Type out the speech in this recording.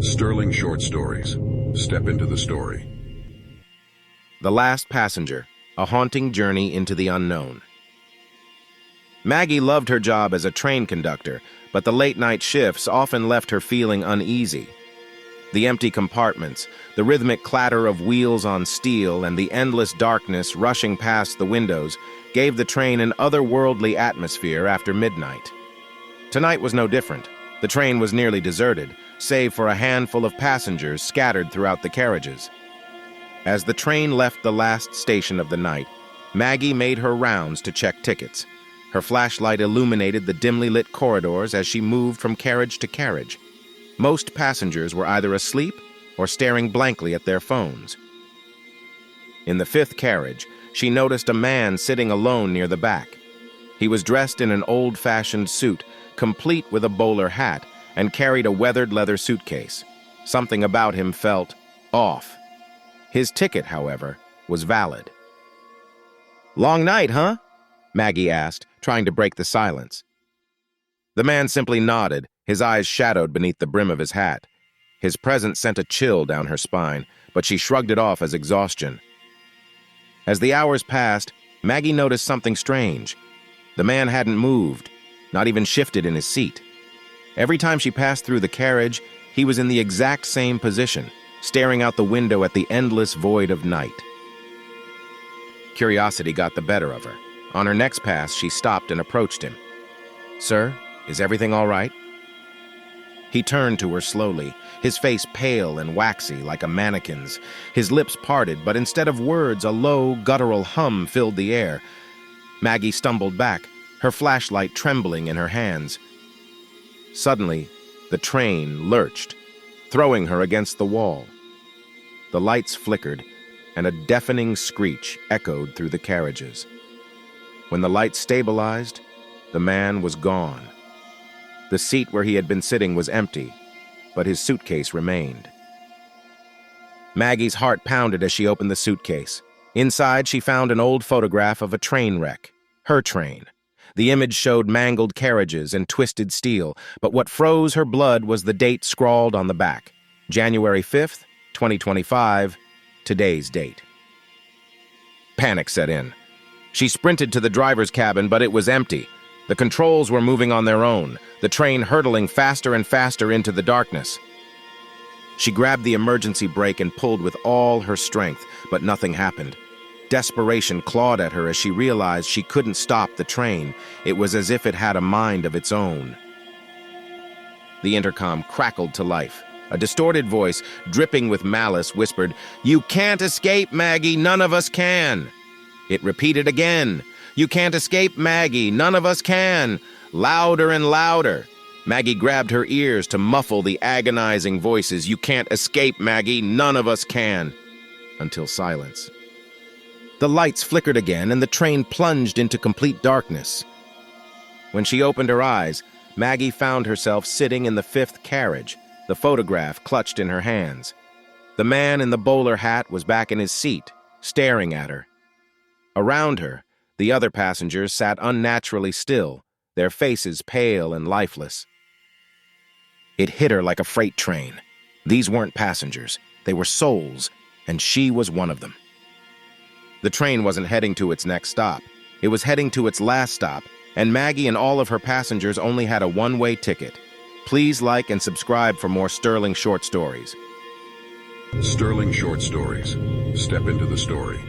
Sterling Short Stories. Step into the story. The Last Passenger, a haunting journey into the unknown. Maggie loved her job as a train conductor, but the late-night shifts often left her feeling uneasy. The empty compartments, the rhythmic clatter of wheels on steel, and the endless darkness rushing past the windows gave the train an otherworldly atmosphere after midnight. Tonight was no different. The train was nearly deserted, save for a handful of passengers scattered throughout the carriages. As the train left the last station of the night, Maggie made her rounds to check tickets. Her flashlight illuminated the dimly lit corridors as she moved from carriage to carriage. Most passengers were either asleep or staring blankly at their phones. In the fifth carriage, she noticed a man sitting alone near the back. He was dressed in an old-fashioned suit, complete with a bowler hat, and carried a weathered leather suitcase. Something about him felt off. His ticket, however, was valid. "Long night, huh?" Maggie asked, trying to break the silence. The man simply nodded, his eyes shadowed beneath the brim of his hat. His presence sent a chill down her spine, but she shrugged it off as exhaustion. As the hours passed, Maggie noticed something strange. The man hadn't moved, not even shifted in his seat. Every time she passed through the carriage, he was in the exact same position, staring out the window at the endless void of night. Curiosity got the better of her. On her next pass, she stopped and approached him. "Sir, is everything all right?" He turned to her slowly, his face pale and waxy like a mannequin's. His lips parted, but instead of words, a low, guttural hum filled the air. Maggie stumbled back, her flashlight trembling in her hands. Suddenly, the train lurched, throwing her against the wall. The lights flickered, and a deafening screech echoed through the carriages. When the lights stabilized, the man was gone. The seat where he had been sitting was empty, but his suitcase remained. Maggie's heart pounded as she opened the suitcase. Inside, she found an old photograph of a train wreck, her train. The image showed mangled carriages and twisted steel, but what froze her blood was the date scrawled on the back. January 5th, 2025, today's date. Panic set in. She sprinted to the driver's cabin, but it was empty. The controls were moving on their own, the train hurtling faster and faster into the darkness. She grabbed the emergency brake and pulled with all her strength, but nothing happened. Desperation clawed at her as she realized she couldn't stop the train. It was as if it had a mind of its own. The intercom crackled to life. A distorted voice, dripping with malice, whispered, "You can't escape, Maggie, none of us can." It repeated again, "You can't escape, Maggie, none of us can." Louder and louder. Maggie grabbed her ears to muffle the agonizing voices, "You can't escape, Maggie, none of us can." Until silence. The lights flickered again, and the train plunged into complete darkness. When she opened her eyes, Maggie found herself sitting in the fifth carriage, the photograph clutched in her hands. The man in the bowler hat was back in his seat, staring at her. Around her, the other passengers sat unnaturally still, their faces pale and lifeless. It hit her like a freight train. These weren't passengers, they were souls, and she was one of them. The train wasn't heading to its next stop. It was heading to its last stop, and Maggie and all of her passengers only had a one-way ticket. Please like and subscribe for more Sterling Short Stories. Sterling Short Stories. Step into the story.